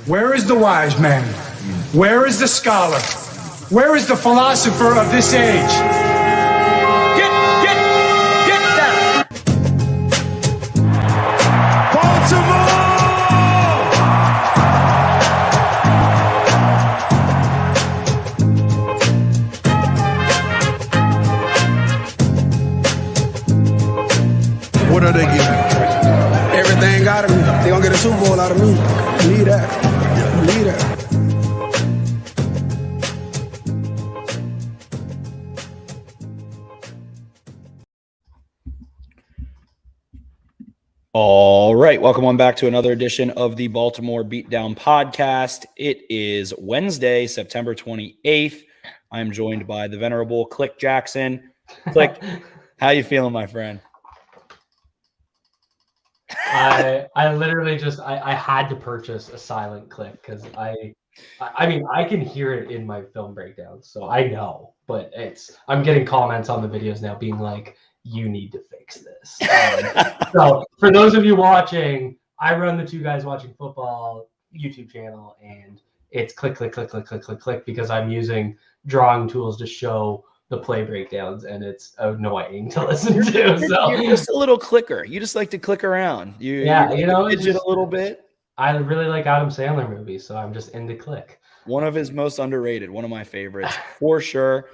Where is the wise man? Where is the scholar? Where is the philosopher of this age? Get that! Baltimore! What are they giving? Everything out of me. They gonna get a Super Bowl out of me. Believe that. Believe that. All right, welcome on back to another edition of the Baltimore Beatdown Podcast. It is Wednesday, September 28th. I am joined by the venerable Click Jackson. Click, how you feeling, my friend? I literally just I had to purchase a silent click because I mean I can hear it in my film breakdowns, so I know, but I'm getting comments on the videos now being like, you need to fix this. So for those of you watching, I run the Two Guys Watching Football YouTube channel, and it's click because I'm using drawing tools to show the play breakdowns, and it's annoying to listen to. So You're just a little clicker. You just like to click around. You fidget a little bit. I really like Adam Sandler movies, so I'm just into Click. One of his most underrated, one of my favorites for sure.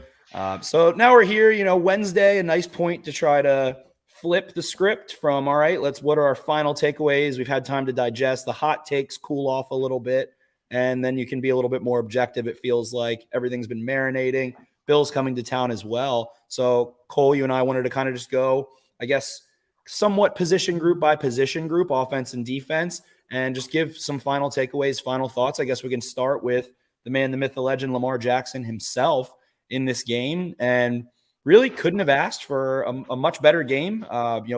So now we're here, Wednesday, a nice point to try to flip the script from, all right, what are our final takeaways? We've had time to digest the hot takes, cool off a little bit, and then you can be a little bit more objective. It feels like everything's been marinating. Bill's coming to town as well. So Cole, you and I wanted to kind of just go, I guess, somewhat position group by position group, offense and defense, and just give some final takeaways, final thoughts. I guess we can start with the man, the myth, the legend, Lamar Jackson himself in this game, and really couldn't have asked for a much better game.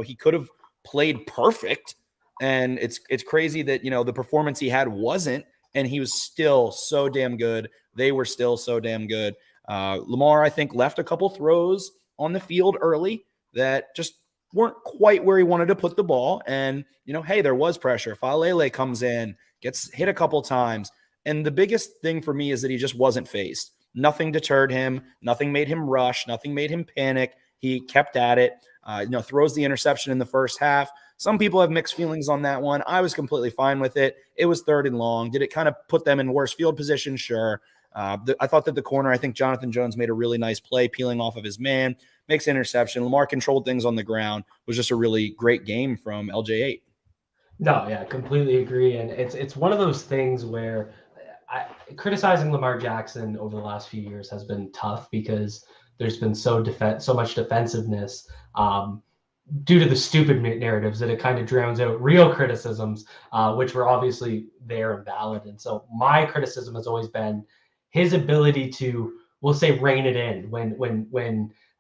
He could have played perfect, and it's crazy that, the performance he had wasn't, and he was still so damn good. They were still so damn good. Lamar, I think, left a couple throws on the field early that just weren't quite where he wanted to put the ball. And, hey, there was pressure. Falele comes in, gets hit a couple times. And the biggest thing for me is that he just wasn't phased. Nothing deterred him. Nothing made him rush. Nothing made him panic. He kept at it, throws the interception in the first half. Some people have mixed feelings on that one. I was completely fine with it. It was 3rd and long. Did it kind of put them in worse field position? Sure. I thought that the corner, I think Jonathan Jones made a really nice play, peeling off of his man, makes an interception. Lamar controlled things on the ground. It was just a really great game from LJ8. No, yeah, completely agree. And it's one of those things where criticizing Lamar Jackson over the last few years has been tough because there's been so much defensiveness due to the stupid narratives that it kind of drowns out real criticisms, which were obviously there and valid. And so my criticism has always been his ability to, we'll say, rein it in when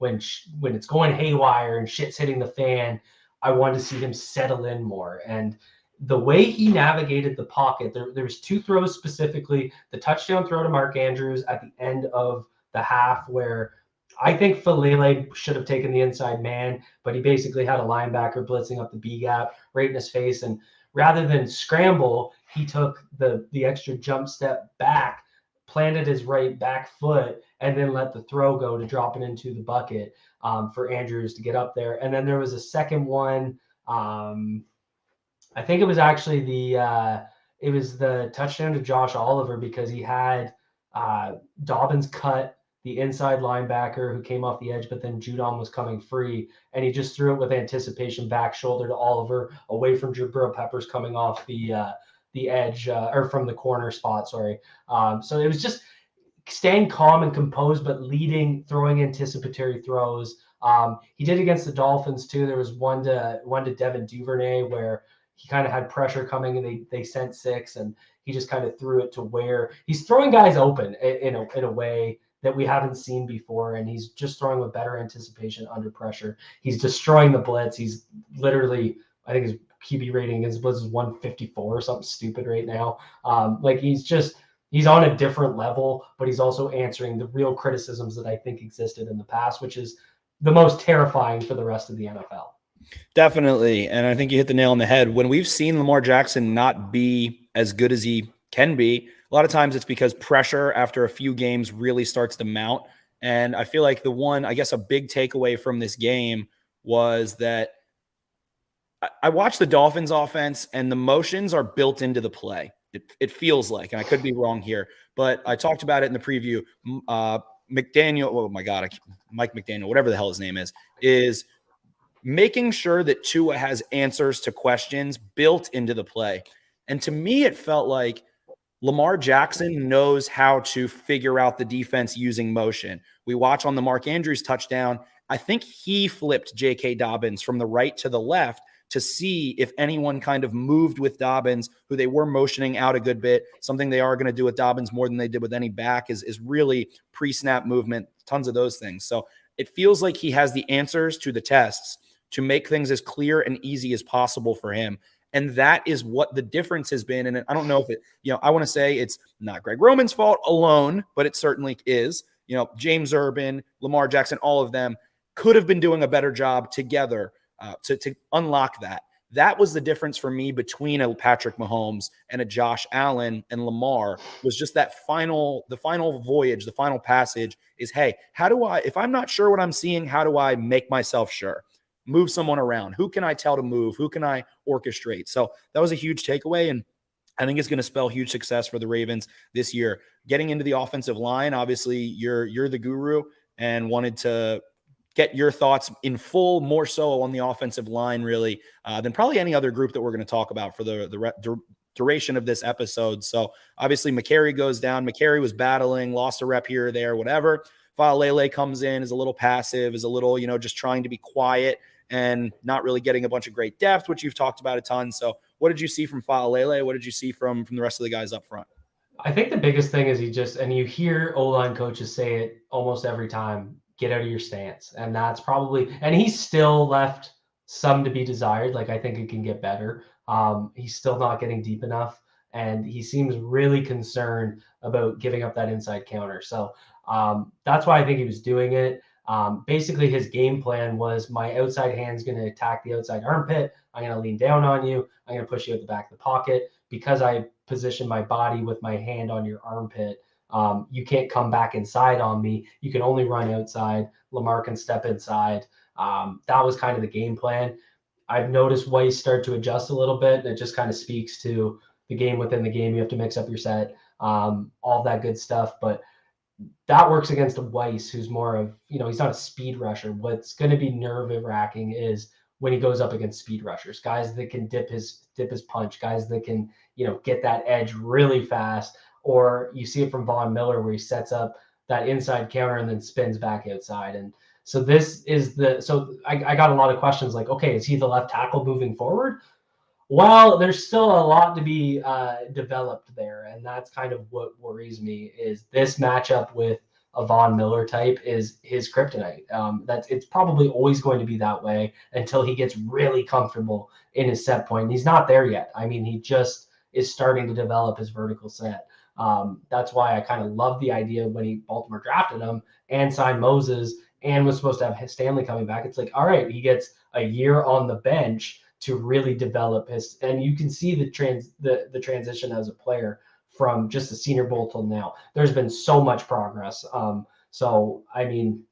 it's going haywire and shit's hitting the fan. I wanted to see him settle in more. And the way he navigated the pocket, there was 2 throws specifically, the touchdown throw to Mark Andrews at the end of the half where I think Falele should have taken the inside man, but he basically had a linebacker blitzing up the B gap right in his face. And rather than scramble, he took the extra jump step back, planted his right back foot, and then let the throw go to drop it into the bucket for Andrews to get up there. And then there was a second one. I think it was actually the touchdown to Josh Oliver because he had Dobbins cut the inside linebacker who came off the edge, but then Judon was coming free, and he just threw it with anticipation back shoulder to Oliver away from Jabril Peppers coming off the edge or from the corner spot. Sorry. So it was just staying calm and composed, but throwing anticipatory throws. He did against the Dolphins too. There was one to Devin Duvernay where he kind of had pressure coming and they sent 6 and he just kind of threw it to where he's throwing guys open in a way that we haven't seen before. And he's just throwing with better anticipation under pressure. He's destroying the blitz. He's literally, I think his QB rating is 154 or something stupid right now. He's on a different level, but he's also answering the real criticisms that I think existed in the past, which is the most terrifying for the rest of the NFL. Definitely. And I think you hit the nail on the head. When we've seen Lamar Jackson not be as good as he can be. A lot of times it's because pressure after a few games really starts to mount. And I feel like a big takeaway from this game was that I watched the Dolphins offense and the motions are built into the play. It feels like, and I could be wrong here, but I talked about it in the preview. McDaniel, oh my God, Mike McDaniel, whatever the hell his name is making sure that Tua has answers to questions built into the play. And to me, it felt like Lamar Jackson knows how to figure out the defense using motion. We watch on the Mark Andrews touchdown. I think he flipped J.K. Dobbins from the right to the left to see if anyone kind of moved with Dobbins, who they were motioning out a good bit. Something they are going to do with Dobbins more than they did with any back is really pre-snap movement, tons of those things. So it feels like he has the answers to the tests to make things as clear and easy as possible for him. And that is what the difference has been. And I don't know if I want to say it's not Greg Roman's fault alone, but it certainly is. James Urban, Lamar Jackson, all of them could have been doing a better job together to unlock that. That was the difference for me between a Patrick Mahomes and a Josh Allen and Lamar, was just the final voyage, the final passage is, hey, if I'm not sure what I'm seeing, how do I make myself sure? Move someone around. Who can I tell to move? Who can I orchestrate? So that was a huge takeaway. And I think it's going to spell huge success for the Ravens this year. Getting into the offensive line, obviously you're the guru, and wanted to get your thoughts in full, more so on the offensive line, really, than probably any other group that we're going to talk about for the duration of this episode. So obviously McCary goes down. McCary was battling, lost a rep here or there, whatever. Faalele comes in, is a little passive, is a little, just trying to be quiet and not really getting a bunch of great depth, which you've talked about a ton. So what did you see from Faalele? What did you see from the rest of the guys up front? I think the biggest thing is and you hear O-line coaches say it almost every time, get out of your stance. And that's probably, and he's still left some to be desired. Like, I think it can get better. He's still not getting deep enough, and he seems really concerned about giving up that inside counter. So that's why I think he was doing it. Basically his game plan was, my outside hand's going to attack the outside armpit. I'm going to lean down on you. I'm going to push you at the back of the pocket. Because I position my body with my hand on your armpit, you can't come back inside on me. You can only run outside. Lamar can step inside. That was kind of the game plan. I've noticed Weiss start to adjust a little bit, and it just kind of speaks to the game within the game. You have to mix up your set, all that good stuff. But that works against a Weiss, who's more of, he's not a speed rusher. What's going to be nerve-wracking is when he goes up against speed rushers, guys that can dip his punch, guys that can, get that edge really fast. Or you see it from Von Miller, where he sets up that inside counter and then spins back outside. And so I got a lot of questions like, okay, is he the left tackle moving forward? Well, there's still a lot to be developed there. And that's kind of what worries me, is this matchup with a Von Miller type is his kryptonite. It's probably always going to be that way until he gets really comfortable in his set point. And he's not there yet. I mean, he just is starting to develop his vertical set. That's why I kind of love the idea when Baltimore drafted him and signed Moses and was supposed to have Stanley coming back. It's like, all right, he gets a year on the bench to really develop and you can see the transition as a player from just the Senior Bowl till now. There's been so much progress. So I mean,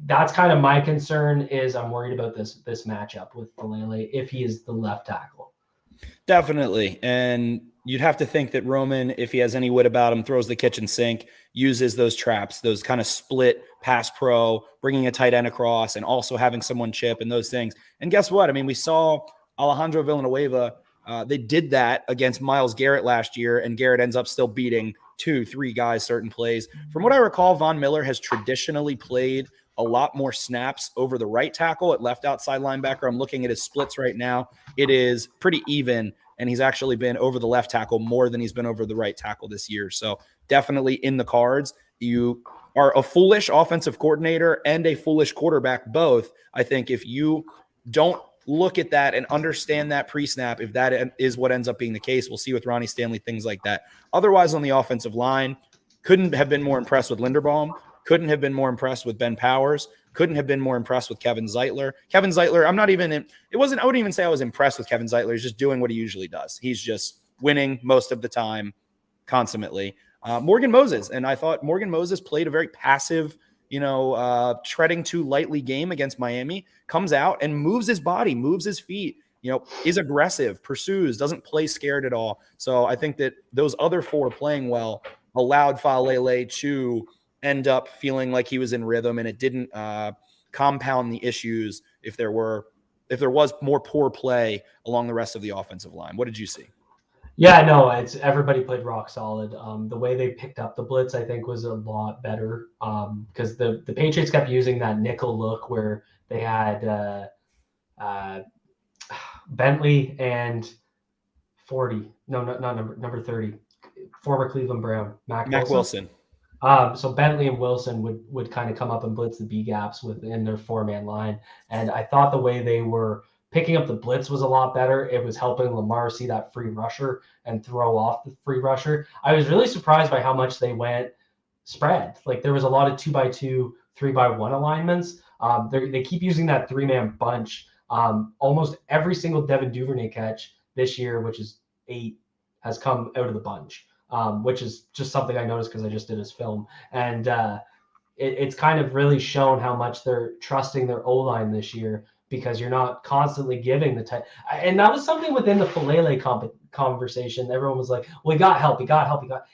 that's kind of my concern, is I'm worried about this matchup with Faalele if he is the left tackle. Definitely. And you'd have to think that Roman, if he has any wit about him, throws the kitchen sink, uses those traps, those kind of split pass pro, bringing a tight end across and also having someone chip and those things. And guess what? I mean, we saw Alejandro Villanueva. They did that against Myles Garrett last year, and Garrett ends up still beating 2-3 guys certain plays. From what I recall, Von Miller has traditionally played a lot more snaps over the right tackle at left outside linebacker. I'm looking at his splits right now. It is pretty even, and he's actually been over the left tackle more than he's been over the right tackle this year. So definitely in the cards. You are a foolish offensive coordinator and a foolish quarterback both. I think if you don't look at that and understand that pre-snap, if that is what ends up being the case, we'll see with Ronnie Stanley, things like that. Otherwise, on the offensive line, couldn't have been more impressed with Linderbaum. Couldn't have been more impressed with Ben Powers. Couldn't have been more impressed with Kevin Zeitler. Kevin Zeitler, I wouldn't even say I was impressed with Kevin Zeitler. He's just doing what he usually does. He's just winning most of the time. consummately. Morgan Moses, and I thought Morgan Moses played a very passive, treading too lightly game against Miami, comes out and moves his body, moves his feet, is aggressive, pursues, doesn't play scared at all. So I think that those other four playing well allowed Falele to end up feeling like he was in rhythm, and it didn't compound the issues if there was more poor play along the rest of the offensive line. What did you see? Yeah, no, it's everybody played rock solid. The way they picked up the blitz, I think, was a lot better because the Patriots kept using that nickel look where they had Bentley and 40. No, not number 30. Former Cleveland Brown, Mac Wilson. So Bentley and Wilson would kind of come up and blitz the B gaps within their 4-man line. And I thought the way they were picking up the blitz was a lot better. It was helping Lamar see that free rusher and throw off the free rusher. I was really surprised by how much they went spread. Like there was a lot of 2x2, 3x1 alignments. They keep using that 3-man bunch. Almost every single Devin Duvernay catch this year, which is 8, has come out of the bunch, which is just something I noticed because I just did his film. And it's kind of really shown how much they're trusting their O-line this year because you're not constantly giving the time. And that was something within the Falele conversation. Everyone was like, well, he got help.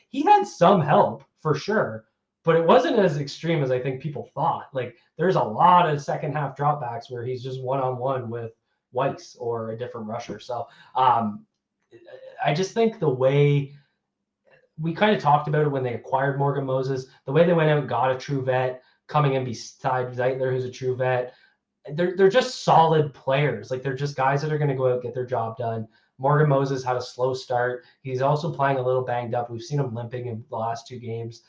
He had some help for sure, but it wasn't as extreme as I think people thought. Like there's a lot of second half dropbacks where he's just one-on-one with Weiss or a different rusher. So I just think the way we kind of talked about it when they acquired Morgan Moses, the way they went out and got a true vet coming in beside Zeitler, who's a true vet, they're just solid players. Like they're just guys that are going to go out, get their job done. Morgan Moses had a slow start. He's also playing a little banged up. We've seen him limping in the last 2 games.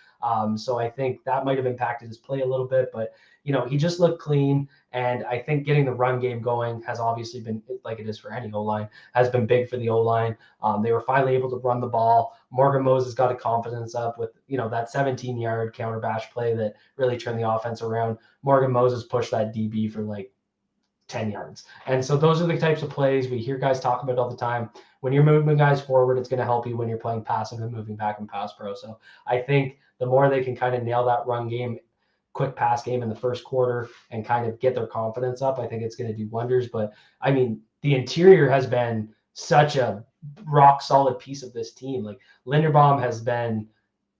So I think that might have impacted his play a little bit, but he just looked clean. And I think getting the run game going has obviously been, like it is for any O-line, has been big for the O-line. They were finally able to run the ball. Morgan Moses got a confidence up with, that 17-yard counter bash play that really turned the offense around. Morgan Moses pushed that DB for like 10 yards. And so those are the types of plays we hear guys talk about all the time. When you're moving guys forward, it's going to help you when you're playing passive and moving back in pass pro. So I think the more they can kind of nail that run game, quick pass game in the first quarter and kind of get their confidence up, I think it's going to do wonders. But I mean, the interior has been such a rock solid piece of this team. Like Linderbaum has been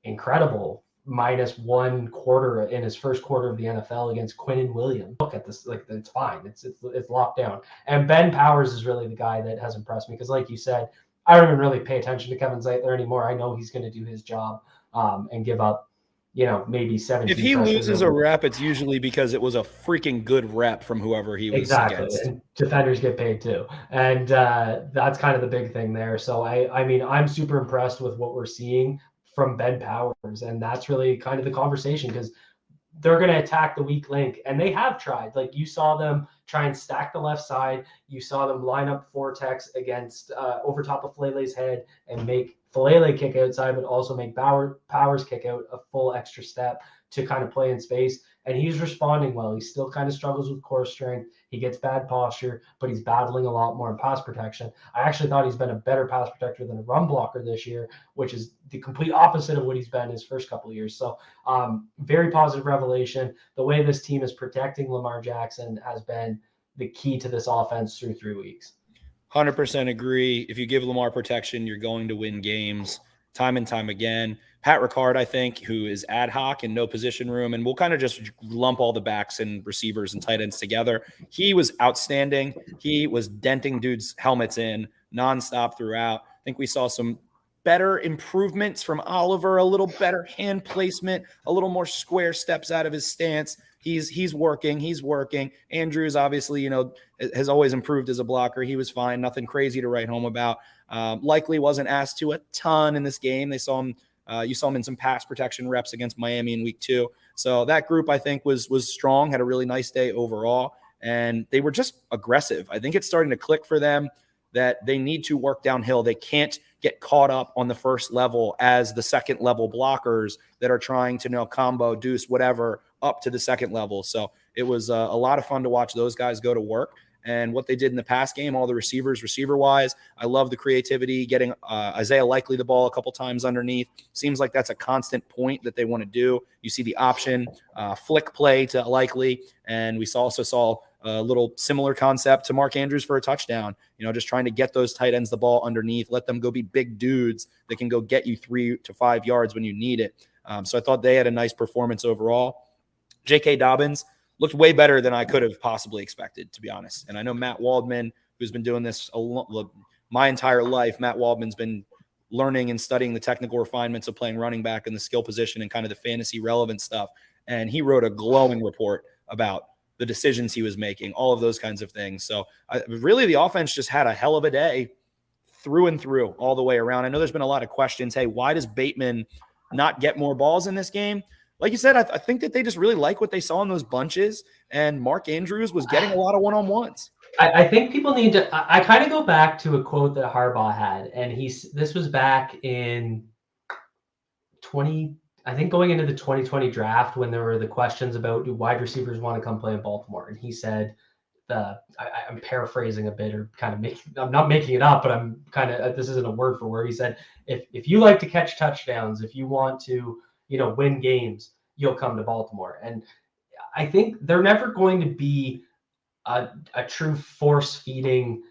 incredible, -1 quarter in his first quarter of the NFL against Quinnen Williams. Look at this, like it's fine. It's locked down. And Ben Powers is really the guy that has impressed me because like you said, I don't even really pay attention to Kevin Zeitler anymore. I know he's going to do his job and give up maybe 17. If he loses a rep, it's usually because it was a freaking good rep from whoever he was against. And defenders get paid too. And that's kind of the big thing there. So I mean, I'm super impressed with what we're seeing from Ben Powers. And that's really kind of the conversation because they're going to attack the weak link. And they have tried. Like you saw them try and stack the left side. You saw them line up Vortex against over top of Falele's head and make Falele kick outside, but also make Powers kick out a full extra step to kind of play in space. And he's responding well. He still kind of struggles with core strength. He gets bad posture, but he's battling a lot more in pass protection. I actually thought he's been a better pass protector than a run blocker this year, which is the complete opposite of what he's been his first couple of years. So very positive revelation. The way this team is protecting Lamar Jackson has been the key to this offense through 3 weeks. 100% agree. If you give Lamar protection, you're going to win games time and time again. Pat Ricard, I think, who is ad hoc and no position room, and we'll kind of just lump all the backs and receivers and tight ends together. He was outstanding. He was denting dudes' helmets in nonstop throughout. I think we saw some better improvements from Oliver, a little better hand placement, a little more square steps out of his stance. He's working. Andrews obviously, has always improved as a blocker. He was fine. Nothing crazy to write home about. Likely wasn't asked to a ton in this game. They saw him. You saw him in some pass protection reps against Miami in week 2. So that group, I think, was strong, had a really nice day overall, and they were just aggressive. I think it's starting to click for them that they need to work downhill. They can't get caught up on the first level as the second level blockers that are trying to combo, deuce, whatever, up to the second level. So it was a lot of fun to watch those guys go to work. and what they did in the pass game, all the receivers, receiver-wise. I love the creativity, getting Isaiah Likely the ball a couple times underneath. Seems like that's a constant point that they want to do. You see the option, flick play to Likely, and we also saw a little similar concept to Mark Andrews for a touchdown, just trying to get those tight ends the ball underneath, let them go be big dudes that can go get you 3 to 5 yards when you need it. So I thought they had a nice performance overall. J.K. Dobbins looked way better than I could have possibly expected, to be honest. And I know Matt Waldman, who's been doing this my entire life, Matt Waldman's been learning and studying the technical refinements of playing running back in the skill position and kind of the fantasy relevant stuff. And he wrote a glowing report about the decisions he was making, all of those kinds of things. So really the offense just had a hell of a day through and through all the way around. I know there's been a lot of questions. Hey, why does Bateman not get more balls in this game? Like you said, I think that they just really like what they saw in those bunches, and Mark Andrews was getting a lot of one-on-ones. I think people need to. I kind of go back to a quote that Harbaugh had, and this was back in 20. I think going into the 2020 draft when there were the questions about do wide receivers want to come play in Baltimore, and he said, I'm paraphrasing a bit or kind of I'm not making it up, but I'm kind of, this isn't a word for word. He said, if you like to catch touchdowns, if you want to, win games, you'll come to Baltimore. And I think they're never going to be a true force feeding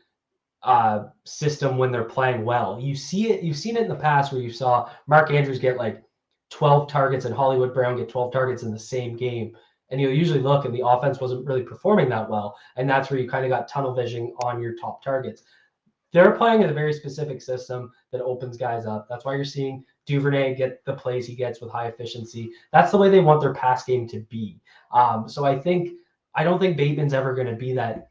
system when they're playing well. You've seen it in the past where you saw Mark Andrews get like 12 targets and Hollywood Brown get 12 targets in the same game. And you'll usually look and the offense wasn't really performing that well. And that's where you kind of got tunnel vision on your top targets. They're playing in a very specific system that opens guys up. That's why you're seeing Duvernay get the plays he gets with high efficiency. That's the way they want their pass game to be. So I don't think Bateman's ever going to be that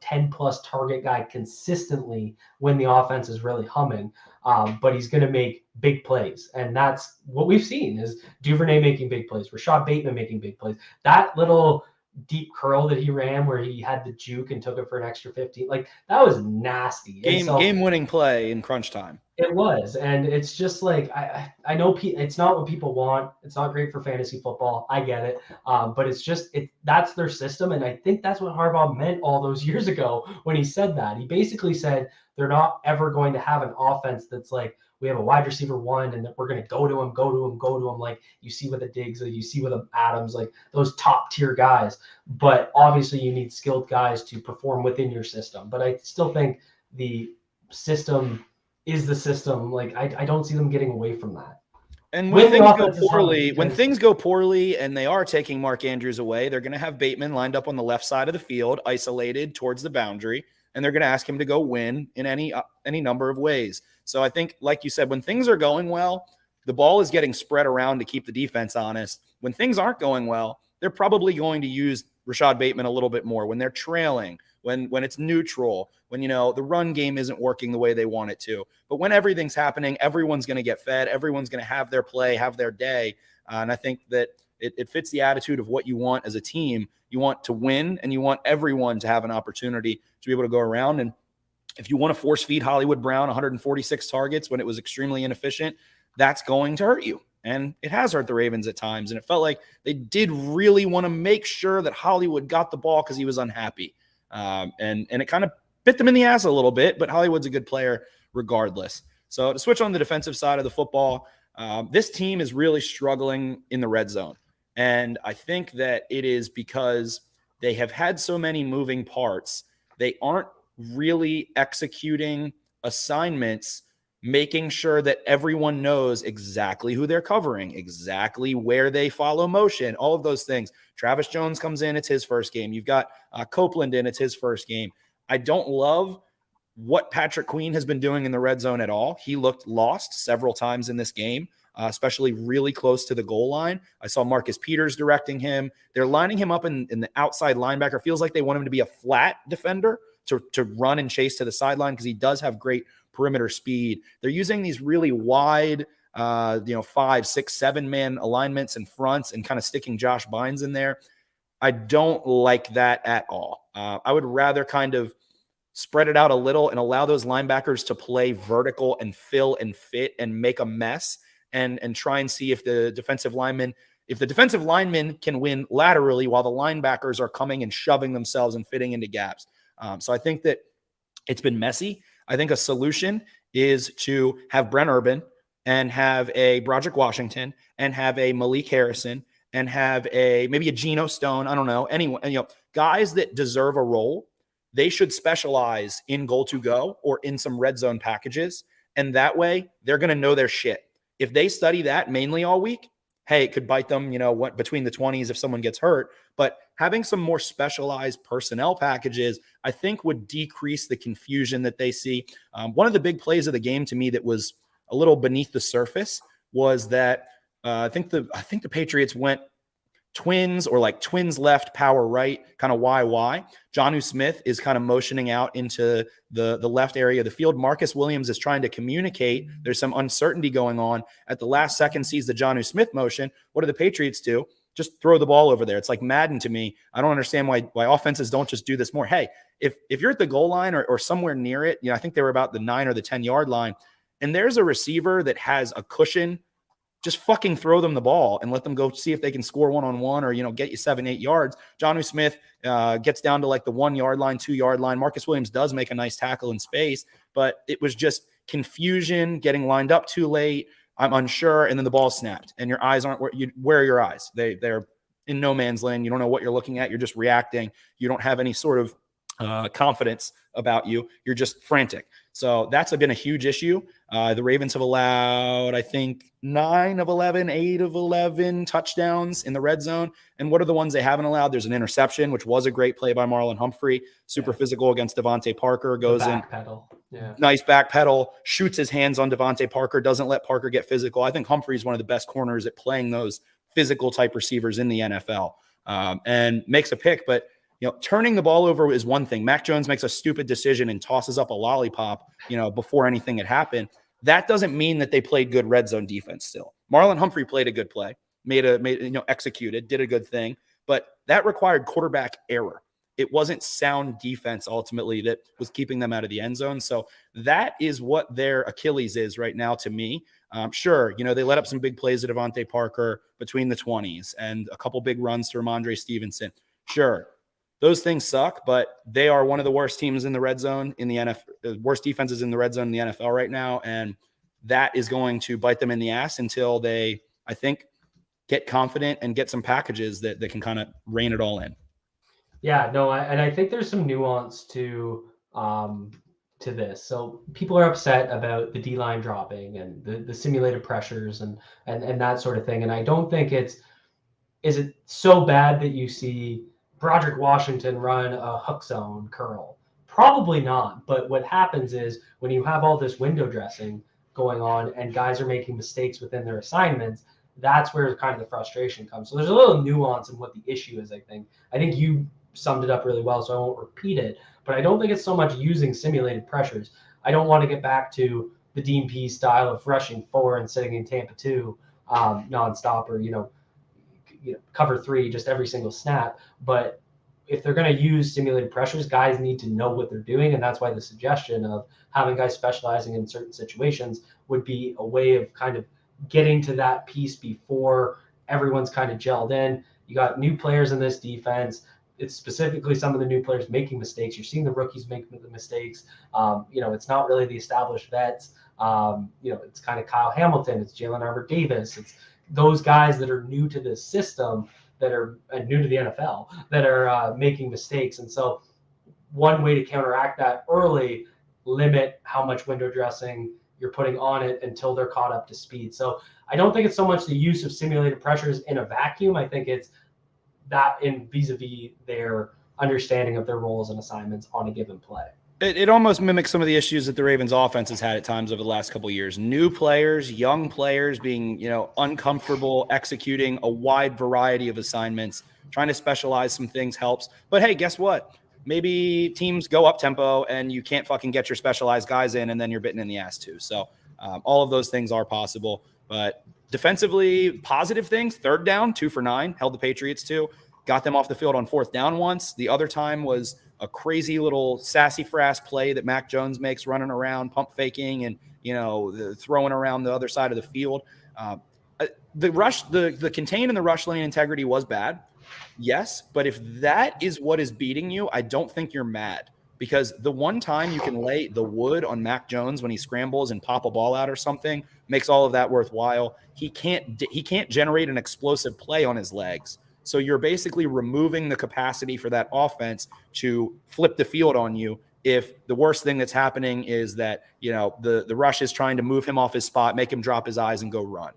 10 plus target guy consistently when the offense is really humming. But he's going to make big plays. And that's what we've seen is Duvernay making big plays, Rashad Bateman making big plays. That little deep curl that he ran where he had the juke and took it for an extra 15, like that was nasty. Game-winning play in crunch time. It was. And it's just like, I know it's not what people want. It's not great for fantasy football. I get it. But it's just, that's their system. And I think that's what Harbaugh meant all those years ago when he said that. He basically said they're not ever going to have an offense that's like, we have a wide receiver one and we're going to go to him. Like you see with the Diggs, you see with the Adams, like those top tier guys. But obviously you need skilled guys to perform within your system. But I still think the system is the system. Like I don't see them getting away from that. And when things go poorly and they are taking Mark Andrews away, they're going to have Bateman lined up on the left side of the field, isolated towards the boundary, and they're going to ask him to go win in any number of ways. So I think, like you said, when things are going well, the ball is getting spread around to keep the defense honest. When things aren't going well, they're probably going to use Rashad Bateman a little bit more when they're trailing, when it's neutral, when, the run game isn't working the way they want it to. But when everything's happening, everyone's going to get fed. Everyone's going to have their play, have their day. And I think that it fits the attitude of what you want as a team. You want to win, and you want everyone to have an opportunity to be able to go around. And if you want to force feed Hollywood Brown 146 targets when it was extremely inefficient, that's going to hurt you. And it has hurt the Ravens at times. And it felt like they did really want to make sure that Hollywood got the ball because he was unhappy. And it kind of bit them in the ass a little bit, but Hollywood's a good player regardless. So to switch on the defensive side of the football, this team is really struggling in the red zone. And I think that it is because they have had so many moving parts. They aren't really executing assignments, making sure that everyone knows exactly who they're covering, exactly where they follow motion, all of those things. Travis Jones comes in, it's his first game. You've got Copeland in, it's his first game. I don't love what Patrick Queen has been doing in the red zone at all. He looked lost several times in this game, especially really close to the goal line. I saw Marcus Peters directing him. They're lining him up in the outside linebacker. Feels like they want him to be a flat defender to run and chase to the sideline because he does have great perimeter speed. They're using these really wide, 5, 6, 7 man alignments and fronts and kind of sticking Josh Bynes in there. I don't like that at all. I would rather kind of spread it out a little and allow those linebackers to play vertical and fill and fit and make a mess and try and see if the defensive linemen can win laterally while the linebackers are coming and shoving themselves and fitting into gaps. So I think that it's been messy. I think a solution is to have Brent Urban and have a Broderick Washington and have a Malik Harrison and have maybe a Geno Stone. I don't know. Anyone, guys that deserve a role, they should specialize in goal to go or in some red zone packages. And that way they're going to know their shit. If they study that mainly all week, hey, it could bite them, between the 20s if someone gets hurt. But having some more specialized personnel packages, I think would decrease the confusion that they see. One of the big plays of the game to me that was a little beneath the surface was that I think the Patriots went twins or like twins left, power right, kind of YY. Jonnu Smith is kind of motioning out into the left area of the field. Marcus Williams is trying to communicate. There's some uncertainty going on. At the last second, sees the Jonnu Smith motion. What do the Patriots do? Just throw the ball over there. It's like Madden to me. I don't understand why offenses don't just do this more. Hey, if you're at the goal line or somewhere near it, I think they were about the 9 or the 10-yard line, and there's a receiver that has a cushion, just fucking throw them the ball and let them go see if they can score one-on-one or, get you 7-8 yards. Jonnu Smith gets down to like the 1-yard line, 2-yard line. Marcus Williams does make a nice tackle in space, but it was just confusion, getting lined up too late. I'm unsure. And then the ball snapped and your eyes aren't where are your eyes? They're in no man's land. You don't know what you're looking at. You're just reacting. You don't have any sort of confidence about you. You're just frantic. So that's been a huge issue. The Ravens have allowed, I think, 9 of 11, 8 of 11 touchdowns in the red zone. And what are the ones they haven't allowed? There's an interception, which was a great play by Marlon Humphrey. Super physical against Devontae Parker. Goes in. Pedal. Yeah. Nice back pedal. Shoots his hands on Devontae Parker. Doesn't let Parker get physical. I think Humphrey is one of the best corners at playing those physical type receivers in the NFL, and makes a pick. But turning the ball over is one thing. Mac Jones makes a stupid decision and tosses up a lollipop, before anything had happened. That doesn't mean that they played good red zone defense still. Marlon Humphrey played a good play, executed, did a good thing, but that required quarterback error. It wasn't sound defense ultimately that was keeping them out of the end zone. So that is what their Achilles is right now to me. Sure, they let up some big plays to Devontae Parker between the 20s and a couple big runs to Ramondre Stevenson. Sure, those things suck, but they are one of the worst teams in the red zone in the NFL, worst defenses in the red zone in the NFL right now. And that is going to bite them in the ass until they, I think, get confident and get some packages that can kind of rein it all in. Yeah, no, and I think there's some nuance to this. So people are upset about the D-line dropping and the simulated pressures and that sort of thing. And I don't think is it so bad that you see Broderick Washington run a hook zone curl? Probably not. But what happens is when you have all this window dressing going on and guys are making mistakes within their assignments, that's where kind of the frustration comes. So there's a little nuance in what the issue is, I think. I think you summed it up really well, so I won't repeat it. But I don't think it's so much using simulated pressures. I don't want to get back to the Dean P style of rushing 4 and sitting in Tampa 2 nonstop, or cover 3 just every single snap. But if they're going to use simulated pressures, guys need to know what they're doing, and that's why the suggestion of having guys specializing in certain situations would be a way of kind of getting to that piece before everyone's kind of gelled in. You got new players in this defense. It's specifically some of the new players making mistakes. You're seeing the rookies making the mistakes. It's not really the established vets. It's kind of Kyle Hamilton. It's Jalen Arbor-Davis. It's those guys that are new to this system that are new to the NFL that are making mistakes. And so one way to counteract that early, limit how much window dressing you're putting on it until they're caught up to speed. So I don't think it's so much the use of simulated pressures in a vacuum. I think it's that in vis-a-vis their understanding of their roles and assignments on a given play. It almost mimics some of the issues that the Ravens offense has had at times over the last couple of years. New players, young players being, uncomfortable executing a wide variety of assignments. Trying to specialize some things helps. But hey, guess what? Maybe teams go up tempo and you can't fucking get your specialized guys in, and then you're bitten in the ass too. So all of those things are possible. But defensively, positive things. 3rd down, 2 for 9, held the Patriots to. Got them off the field on 4th down once. The other time was a crazy little sassy frass play that Mac Jones makes, running around, pump faking, and throwing around the other side of the field. The rush, the contain and the rush lane integrity was bad, yes. But if that is what is beating you, I don't think you're mad. because the one time you can lay the wood on Mac Jones when he scrambles and pop a ball out or something makes all of that worthwhile. He can't generate an explosive play on his legs. So you're basically removing the capacity for that offense to flip the field on you if the worst thing that's happening is that, the rush is trying to move him off his spot, make him drop his eyes and go run.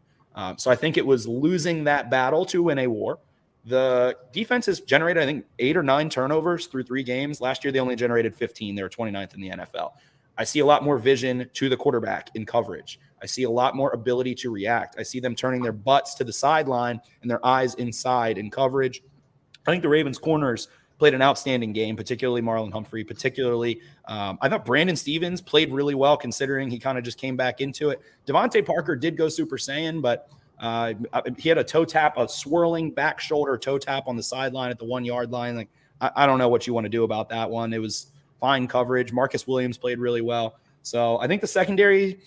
So I think it was losing that battle to win a war. The defense has generated, I think, 8 or 9 turnovers through 3 games. Last year, they only generated 15. They were 29th in the NFL. I see a lot more vision to the quarterback in coverage. I see a lot more ability to react. I see them turning their butts to the sideline and their eyes inside in coverage. I think the Ravens corners played an outstanding game, particularly Marlon Humphrey, I thought Brandon Stevens played really well considering he kind of just came back into it. Devontae Parker did go Super Saiyan, but he had a swirling back shoulder toe tap on the sideline at the 1 yard line. Like, I don't know what you want to do about that one. It was fine coverage. Marcus Williams played really well. So I think the secondary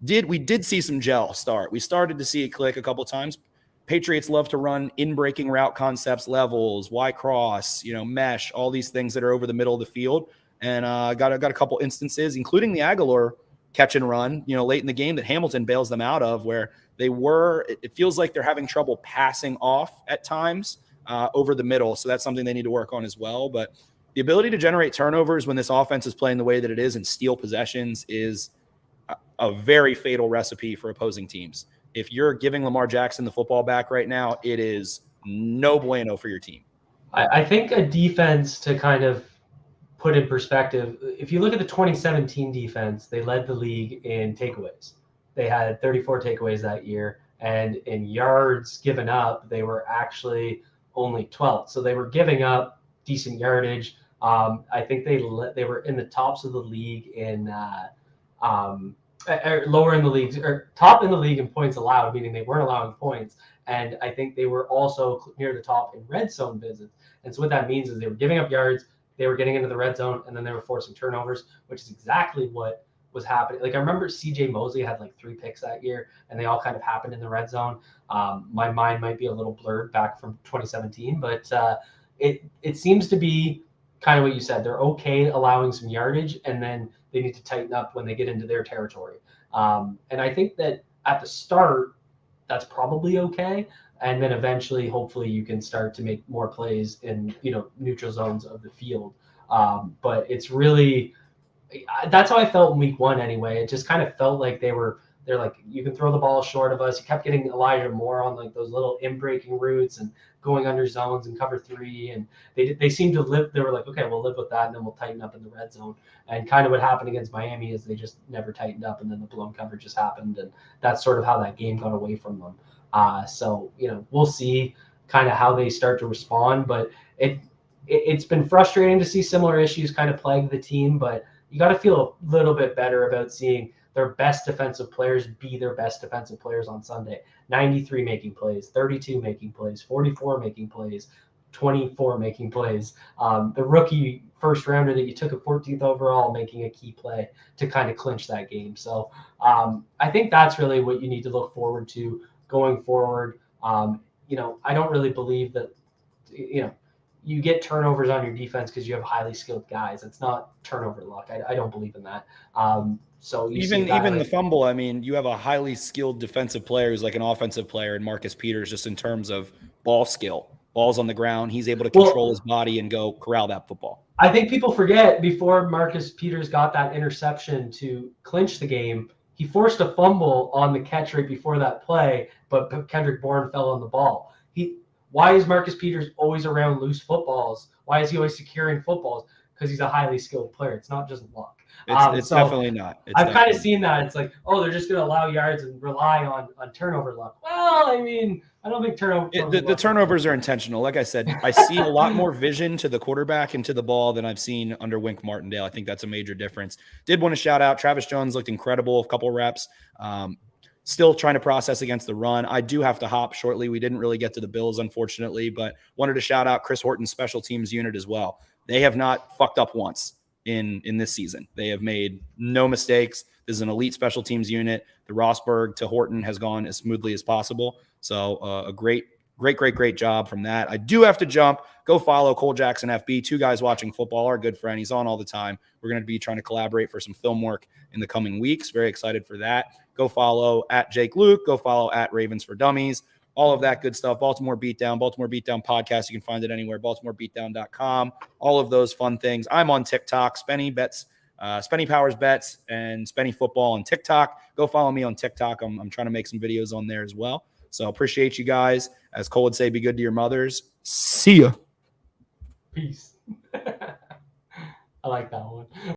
we did see some gel start. We started to see it click a couple of times. Patriots love to run in-breaking route concepts, levels, Y-cross, mesh, all these things that are over the middle of the field. And got a couple instances, including the Aguilar catch and run, late in the game that Hamilton bails them out of, where it feels like they're having trouble passing off at times over the middle. So that's something they need to work on as well. But the ability to generate turnovers when this offense is playing the way that it is and steal possessions is a very fatal recipe for opposing teams. If you're giving Lamar Jackson the football back right now, it is no bueno for your team. I think a defense to kind of put in perspective, if you look at the 2017 defense, they led the league in takeaways. They had 34 takeaways that year, and in yards given up, they were actually only 12th. So they were giving up decent yardage. I think they were in the tops of the league in lower in the league, or top in the league in points allowed, meaning they weren't allowing points. And I think they were also near the top in red zone visits. And so what that means is they were giving up yards, they were getting into the red zone, and then they were forcing turnovers, which is exactly what was happening. Like, I remember CJ Mosley had like 3 picks that year, and they all kind of happened in the red zone. My mind might be a little blurred back from 2017, but it seems to be kind of what you said. They're okay allowing some yardage, and then they need to tighten up when they get into their territory. And I think that at the start, that's probably okay. And then eventually, hopefully, you can start to make more plays in, neutral zones of the field. But it's really, that's how I felt in week 1 anyway. It just kind of felt like they're like, you can throw the ball short of us. You kept getting Elijah Moore on like those little in-breaking routes and going under zones and cover 3. And they seemed to live. They were like, okay, we'll live with that, and then we'll tighten up in the red zone. And kind of what happened against Miami is they just never tightened up, and then the blown coverage just happened. And that's sort of how that game got away from them. So, we'll see kind of how they start to respond, but it's been frustrating to see similar issues kind of plague the team, but you got to feel a little bit better about seeing their best defensive players be their best defensive players on Sunday. 93 making plays, 32 making plays, 44 making plays, 24 making plays. The rookie first rounder that you took at 14th overall making a key play to kind of clinch that game. So I think that's really what you need to look forward to going forward. I don't really believe that, you get turnovers on your defense because you have highly skilled guys. It's not turnover luck. I don't believe in that. So even the fumble, I mean, you have a highly skilled defensive player who's like an offensive player in Marcus Peters, just in terms of ball skill. Ball's on the ground. He's able to control his body and go corral that football. I think people forget, before Marcus Peters got that interception to clinch the game, he forced a fumble on the catch right before that play, but Kendrick Bourne fell on the ball. Why is Marcus Peters always around loose footballs? Why is he always securing footballs? Because he's a highly skilled player. It's not just luck. It's definitely not. I've kind of seen that. It's like, they're just going to allow yards and rely on turnover luck. Well, I mean, I don't think the turnovers are intentional. Like I said, I see a lot more vision to the quarterback and to the ball than I've seen under Wink Martindale. I think that's a major difference. Did want to shout out Travis Jones, looked incredible, a couple reps. Still trying to process against the run. I do have to hop shortly. We didn't really get to the Bills, unfortunately, but wanted to shout out Chris Horton's special teams unit as well. They have not fucked up once in this season. They have made no mistakes. This is an elite special teams unit. The Rosberg to Horton has gone as smoothly as possible. So a great Great job from that. I do have to jump. Go follow Cole Jackson FB, Two Guys Watching Football, our good friend. He's on all the time. We're going to be trying to collaborate for some film work in the coming weeks. Very excited for that. Go follow at Jake Luke. Go follow at Ravens for Dummies. All of that good stuff. Baltimore Beatdown podcast. You can find it anywhere. BaltimoreBeatdown.com. All of those fun things. I'm on TikTok. Spenny Powers Bets and Spenny Football on TikTok. Go follow me on TikTok. I'm trying to make some videos on there as well. So appreciate you guys. As Cole would say, be good to your mothers. See ya. Peace. I like that one.